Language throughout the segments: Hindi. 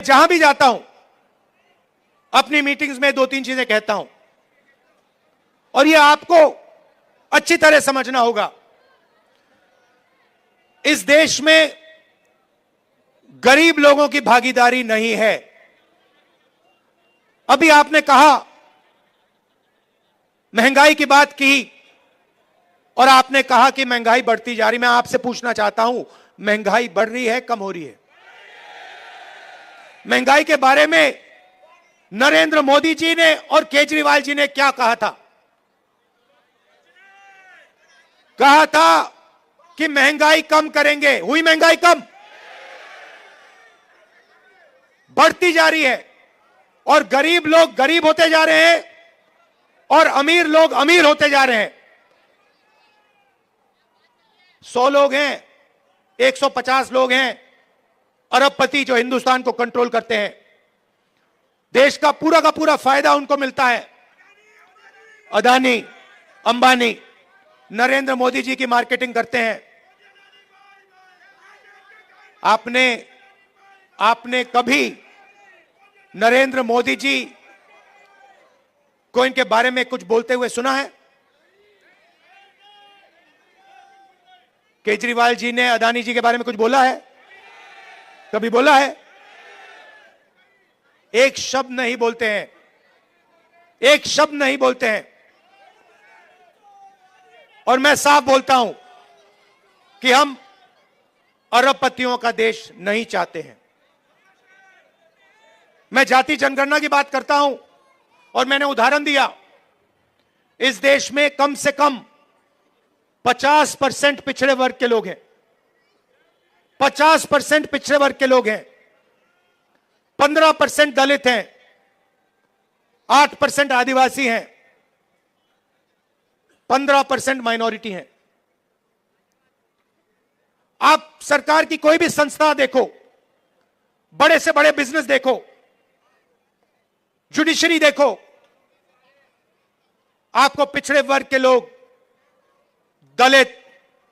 जहां भी जाता हूं अपनी मीटिंग्स में दो तीन चीजें कहता हूं और यह आपको अच्छी तरह समझना होगा। इस देश में गरीब लोगों की भागीदारी नहीं है। अभी आपने कहा, महंगाई की बात की और आपने कहा कि महंगाई बढ़ती जा रही। मैं आपसे पूछना चाहता हूं, महंगाई बढ़ रही है, कम हो रही है? महंगाई के बारे में नरेंद्र मोदी जी ने और केजरीवाल जी ने क्या कहा था? कहा था कि महंगाई कम करेंगे। हुई महंगाई कम? बढ़ती जा रही है और गरीब लोग गरीब होते जा रहे हैं और अमीर लोग अमीर होते जा रहे हैं। 100 लोग हैं, 150 लोग हैं अरबपति जो हिंदुस्तान को कंट्रोल करते हैं। देश का पूरा फायदा उनको मिलता है। अदानी, अंबानी, नरेंद्र मोदी जी की मार्केटिंग करते हैं। आपने कभी नरेंद्र मोदी जी को इनके बारे में कुछ बोलते हुए सुना है? केजरीवाल जी ने अदानी जी के बारे में कुछ बोला है? कभी बोला है? एक शब्द नहीं बोलते हैं, एक शब्द नहीं बोलते हैं। और मैं साफ बोलता हूं कि हम अरबपतियों का देश नहीं चाहते हैं। मैं जाति जनगणना की बात करता हूं और मैंने उदाहरण दिया, इस देश में कम से कम 50% पिछड़े वर्ग के लोग हैं। 50% पिछड़े वर्ग के लोग हैं। 15% दलित हैं, 8% आदिवासी हैं, 15% माइनॉरिटी हैं। आप सरकार की कोई भी संस्था देखो, बड़े से बड़े बिजनेस देखो, जुडिशरी देखो, आपको पिछड़े वर्ग के लोग, दलित,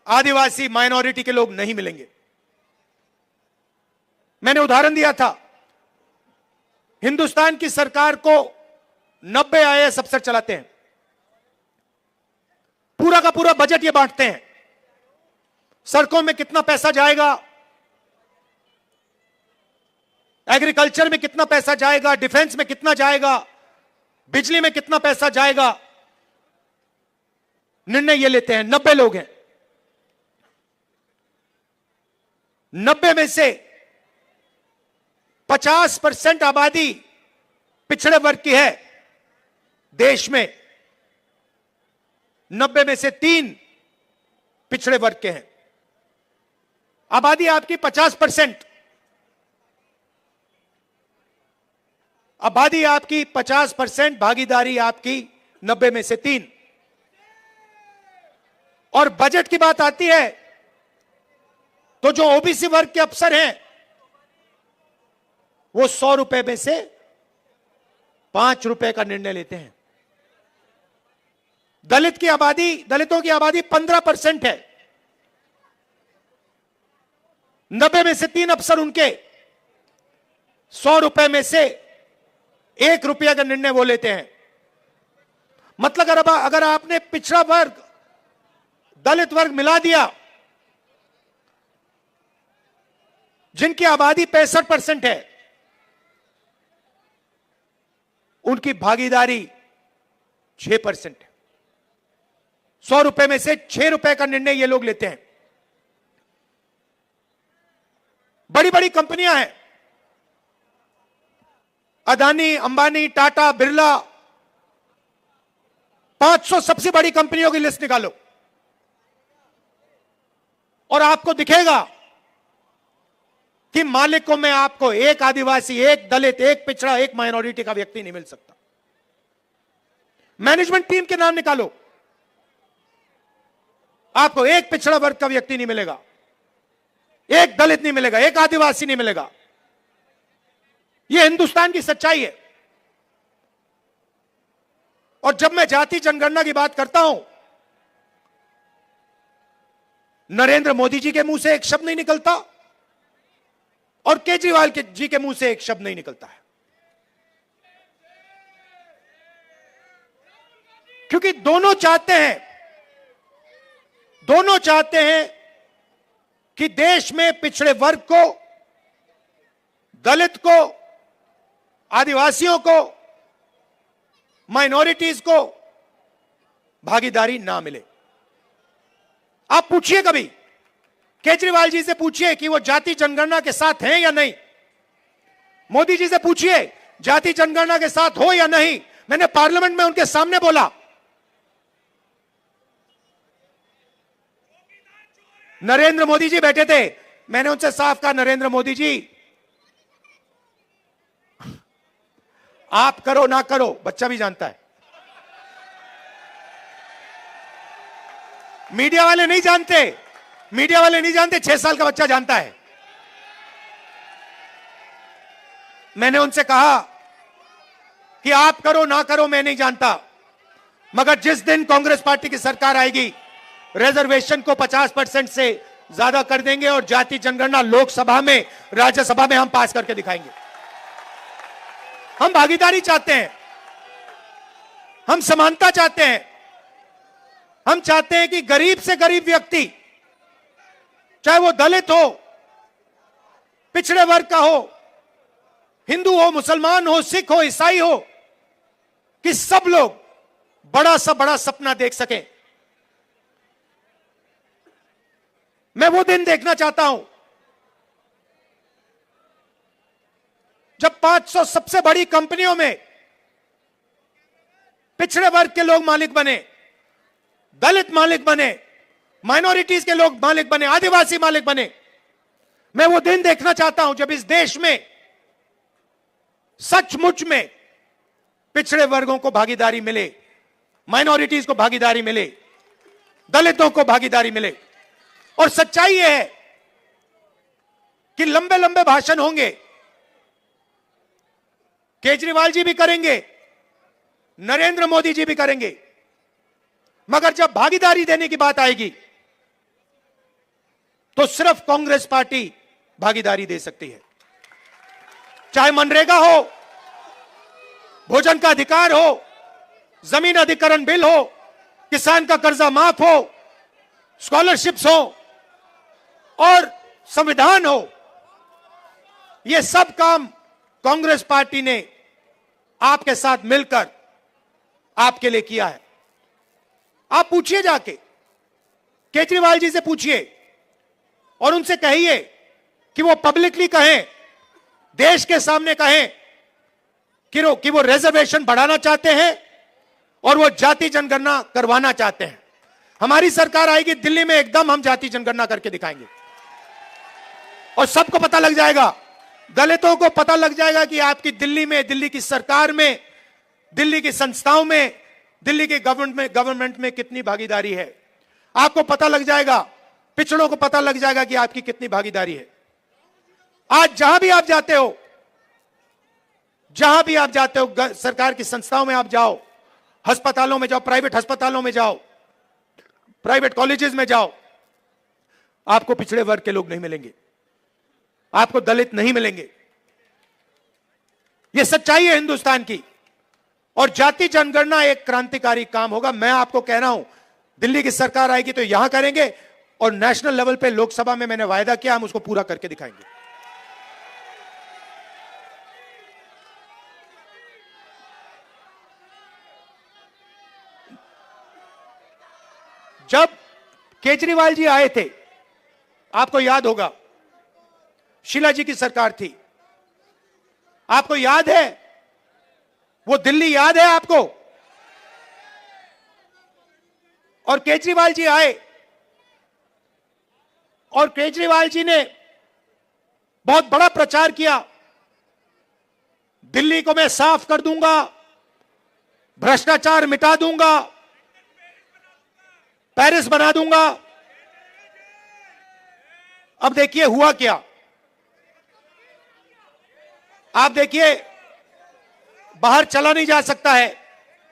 आदिवासी, माइनॉरिटी के लोग नहीं मिलेंगे। मैंने उदाहरण दिया था, हिंदुस्तान की सरकार को 90 आईएएस अफसर चलाते हैं। पूरा का पूरा बजट ये बांटते हैं। सड़कों में कितना पैसा जाएगा, एग्रीकल्चर में कितना पैसा जाएगा, डिफेंस में कितना जाएगा, बिजली में कितना पैसा जाएगा, निर्णय ये लेते हैं। 90 लोग हैं। 90 में से 50% आबादी पिछड़े वर्ग की है देश में। 90 में से 3 पिछड़े वर्ग के हैं। आबादी आपकी 50%, आबादी आपकी 50%, भागीदारी आपकी 90 में से 3। और बजट की बात आती है तो जो ओबीसी वर्ग के अफसर हैं वो 100 रुपए में से 5 रुपए का निर्णय लेते हैं। दलितों की आबादी 15% है। 90 में से 3 अफसर उनके 100 रुपए में से 1 रुपया का निर्णय वो लेते हैं। मतलब अगर आपने पिछड़ा वर्ग, दलित वर्ग मिला दिया, जिनकी आबादी 65% है, उनकी भागीदारी 6% है। 100 रुपए में से 6 रुपए का निर्णय ये लोग लेते हैं। बड़ी बड़ी कंपनियां हैं, अदानी, अंबानी, टाटा, बिरला, 500 सबसे बड़ी कंपनियों की लिस्ट निकालो और आपको दिखेगा कि मालिकों में आपको एक आदिवासी, एक दलित, एक पिछड़ा, एक माइनॉरिटी का व्यक्ति नहीं मिल सकता। मैनेजमेंट टीम के नाम निकालो, आपको एक पिछड़ा वर्ग का व्यक्ति नहीं मिलेगा, एक दलित नहीं मिलेगा, एक आदिवासी नहीं मिलेगा। यह हिंदुस्तान की सच्चाई है। और जब मैं जाति जनगणना की बात करता हूं, नरेंद्र मोदी जी के मुंह से एक शब्द नहीं निकलता और केजरीवाल जी के मुंह से एक शब्द नहीं निकलता है, क्योंकि दोनों चाहते हैं कि देश में पिछड़े वर्ग को, दलित को, आदिवासियों को, माइनॉरिटीज को भागीदारी ना मिले। आप पूछिए, कभी केजरीवाल जी से पूछिए कि वो जाति जनगणना के साथ हैं या नहीं। मोदी जी से पूछिए जाति जनगणना के साथ हो या नहीं। मैंने पार्लियामेंट में उनके सामने बोला, नरेंद्र मोदी जी बैठे थे, मैंने उनसे साफ कहा, नरेंद्र मोदी जी आप करो ना करो, बच्चा भी जानता है। मीडिया वाले नहीं जानते, 6 साल का बच्चा जानता है। मैंने उनसे कहा कि आप करो ना करो मैं नहीं जानता, मगर जिस दिन कांग्रेस पार्टी की सरकार आएगी, रिजर्वेशन को 50% से ज्यादा कर देंगे और जाति जनगणना लोकसभा में, राज्यसभा में हम पास करके दिखाएंगे। हम भागीदारी चाहते हैं, हम समानता चाहते हैं, हम चाहते हैं कि गरीब से गरीब व्यक्ति, चाहे वो दलित हो, पिछड़े वर्ग का हो, हिंदू हो, मुसलमान हो, सिख हो, ईसाई हो, कि सब लोग बड़ा से बड़ा सपना देख सकें। मैं वो दिन देखना चाहता हूं जब 500 सबसे बड़ी कंपनियों में पिछड़े वर्ग के लोग मालिक बने, दलित मालिक बने, माइनॉरिटीज के लोग मालिक बने, आदिवासी मालिक बने। मैं वो दिन देखना चाहता हूं जब इस देश में सचमुच में पिछड़े वर्गों को भागीदारी मिले, माइनॉरिटीज को भागीदारी मिले, दलितों को भागीदारी मिले। और सच्चाई यह है कि लंबे लंबे भाषण होंगे, केजरीवाल जी भी करेंगे, नरेंद्र मोदी जी भी करेंगे, मगर जब भागीदारी देने की बात आएगी तो सिर्फ कांग्रेस पार्टी भागीदारी दे सकती है। चाहे मनरेगा हो, भोजन का अधिकार हो, जमीन अधिग्रहण बिल हो, किसान का कर्जा माफ हो, स्कॉलरशिप्स हो और संविधान हो, यह सब काम कांग्रेस पार्टी ने आपके साथ मिलकर आपके लिए किया है। आप पूछिए, जाके केजरीवाल जी से पूछिए और उनसे कहिए कि वो पब्लिकली कहें, देश के सामने कहें कि वो रिजर्वेशन बढ़ाना चाहते हैं और वो जाति जनगणना करवाना चाहते हैं। हमारी सरकार आएगी दिल्ली में, एकदम हम जाति जनगणना करके दिखाएंगे और सबको पता लग जाएगा, दलितों को पता लग जाएगा कि आपकी दिल्ली में, दिल्ली की सरकार में, दिल्ली की संस्थाओं में, दिल्ली के गवर्नमेंट में कितनी भागीदारी है। आपको पता लग जाएगा, पिछड़ों को पता लग जाएगा कि आपकी कितनी भागीदारी है। आज जहां भी आप जाते हो, सरकार की संस्थाओं में आप जाओ, अस्पतालों में जाओ, प्राइवेट अस्पतालों में जाओ, प्राइवेट कॉलेजेस में जाओ, आपको पिछड़े वर्ग के लोग नहीं मिलेंगे, आपको दलित नहीं मिलेंगे। यह सच्चाई है हिंदुस्तान की। और जाति जनगणना एक क्रांतिकारी काम होगा। मैं आपको कह रहा हूं, दिल्ली की सरकार आएगी तो यहां करेंगे और नेशनल लेवल पे लोकसभा में मैंने वायदा किया, हम उसको पूरा करके दिखाएंगे। जब केजरीवाल जी आए थे, आपको याद होगा, शीला जी की सरकार थी, आपको याद है वो दिल्ली, याद है आपको? और केजरीवाल जी आए और केजरीवाल जी ने बहुत बड़ा प्रचार किया, दिल्ली को मैं साफ कर दूंगा, भ्रष्टाचार मिटा दूंगा, पेरिस बना दूंगा। अब देखिए हुआ क्या। आप देखिए, बाहर चला नहीं जा सकता है,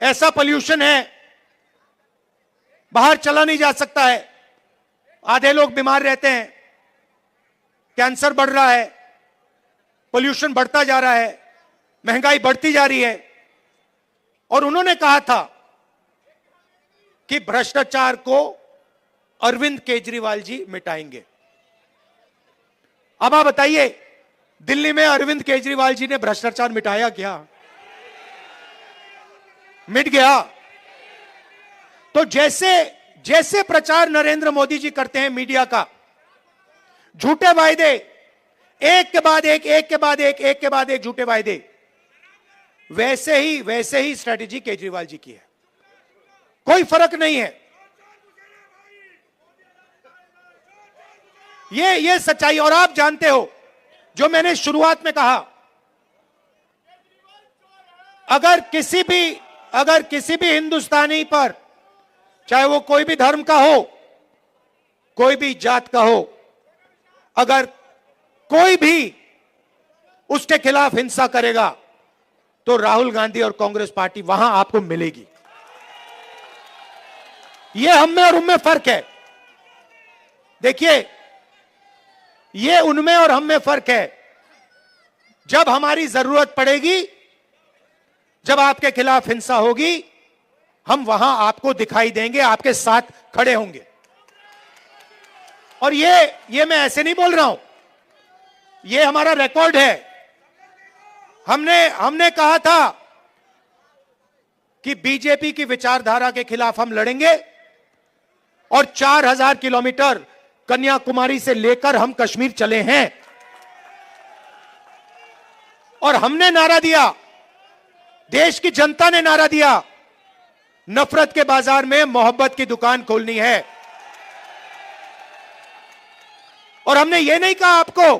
ऐसा पोल्यूशन है, बाहर चला नहीं जा सकता है, आधे लोग बीमार रहते हैं, कैंसर बढ़ रहा है, पोल्यूशन बढ़ता जा रहा है, महंगाई बढ़ती जा रही है। और उन्होंने कहा था कि भ्रष्टाचार को अरविंद केजरीवाल जी मिटाएंगे। अब आप बताइए, दिल्ली में अरविंद केजरीवाल जी ने भ्रष्टाचार मिटाया क्या? मिट गया। तो जैसे जैसे प्रचार नरेंद्र मोदी जी करते हैं मीडिया का, झूठे वायदे, एक के बाद एक, एक के बाद एक, एक के बाद एक झूठे वायदे, वैसे ही स्ट्रेटेजी केजरीवाल जी की है। कोई फर्क नहीं है। ये सच्चाई। और आप जानते हो, जो मैंने शुरुआत में कहा, अगर किसी भी हिंदुस्तानी पर, चाहे वो कोई भी धर्म का हो, कोई भी जात का हो, अगर कोई भी उसके खिलाफ हिंसा करेगा तो राहुल गांधी और कांग्रेस पार्टी वहां आपको मिलेगी। यह हम में और उनमें फर्क है। देखिए, यह उनमें और हम में फर्क है। जब हमारी जरूरत पड़ेगी, जब आपके खिलाफ हिंसा होगी, हम वहां आपको दिखाई देंगे, आपके साथ खड़े होंगे। और ये मैं ऐसे नहीं बोल रहा हूं, ये हमारा रिकॉर्ड है। हमने कहा था कि बीजेपी की विचारधारा के खिलाफ हम लड़ेंगे, और 4000 किलोमीटर कन्याकुमारी से लेकर हम कश्मीर चले हैं। और हमने नारा दिया, देश की जनता ने नारा दिया, नफरत के बाजार में मोहब्बत की दुकान खोलनी है। और हमने ये नहीं कहा आपको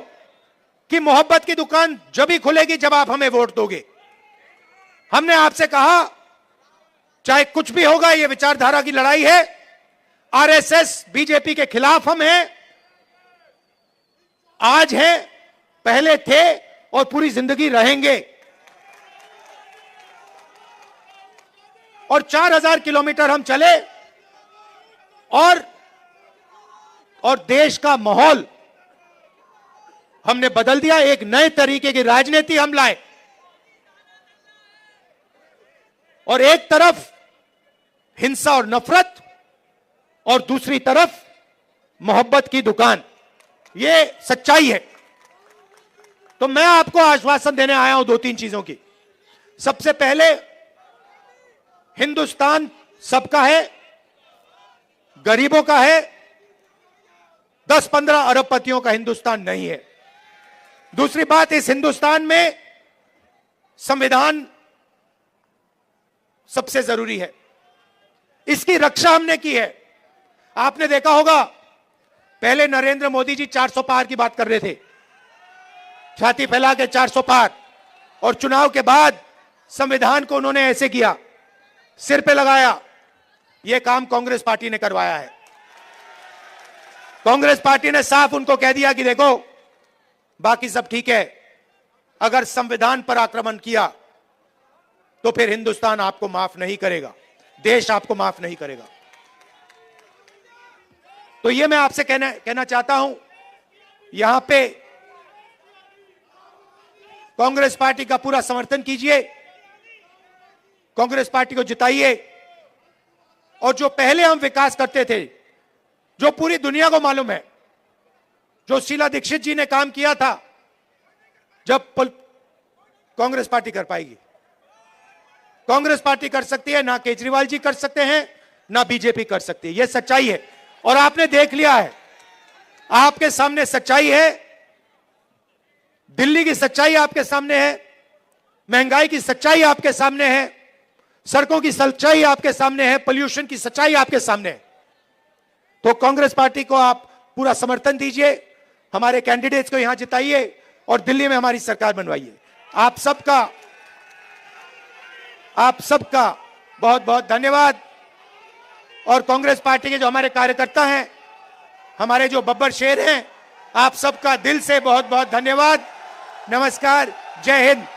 कि मोहब्बत की दुकान जब ही खुलेगी जब आप हमें वोट दोगे। हमने आपसे कहा, चाहे कुछ भी होगा, यह विचारधारा की लड़ाई है। आरएसएस बीजेपी के खिलाफ हम हैं, आज हैं, पहले थे और पूरी जिंदगी रहेंगे। और 4000 किलोमीटर हम चले, और देश का माहौल हमने बदल दिया। एक नए तरीके की राजनीति हम लाए, और एक तरफ हिंसा और नफरत, और दूसरी तरफ मोहब्बत की दुकान। यह सच्चाई है। तो मैं आपको आश्वासन देने आया हूं 2-3 चीजों की। सबसे पहले, हिंदुस्तान सबका है, गरीबों का है, 10-15 अरबपतियों का हिंदुस्तान नहीं है। दूसरी बात, इस हिंदुस्तान में संविधान सबसे जरूरी है। इसकी रक्षा हमने की है। आपने देखा होगा, पहले नरेंद्र मोदी जी 400 पार की बात कर रहे थे, छाती फैला के 400 पार, और चुनाव के बाद संविधान को उन्होंने ऐसे किया, सिर पे लगाया। यह काम कांग्रेस पार्टी ने करवाया है। कांग्रेस पार्टी ने साफ उनको कह दिया कि देखो, बाकी सब ठीक है, अगर संविधान पर आक्रमण किया तो फिर हिंदुस्तान आपको माफ नहीं करेगा, देश आपको माफ नहीं करेगा। तो यह मैं आपसे कहना चाहता हूं, यहां पे कांग्रेस पार्टी का पूरा समर्थन कीजिए, कांग्रेस पार्टी को जिताइए। और जो पहले हम विकास करते थे, जो पूरी दुनिया को मालूम है, जो शीला दीक्षित जी ने काम किया था, जब कांग्रेस पार्टी कर पाएगी। कांग्रेस पार्टी कर सकती है, ना केजरीवाल जी कर सकते हैं, ना बीजेपी कर सकती है। यह सच्चाई है, और आपने देख लिया है, आपके सामने सच्चाई है। दिल्ली की सच्चाई आपके सामने है, महंगाई की सच्चाई आपके सामने है, सड़कों की सच्चाई आपके सामने है, पोल्यूशन की सच्चाई आपके सामने है। तो कांग्रेस पार्टी को आप पूरा समर्थन दीजिए, हमारे कैंडिडेट्स को यहां जिताइए, और दिल्ली में हमारी सरकार बनवाइए। आप सबका बहुत बहुत धन्यवाद। और कांग्रेस पार्टी के जो हमारे कार्यकर्ता हैं, हमारे जो बब्बर शेर हैं, आप सबका दिल से बहुत बहुत धन्यवाद। नमस्कार, जय हिंद।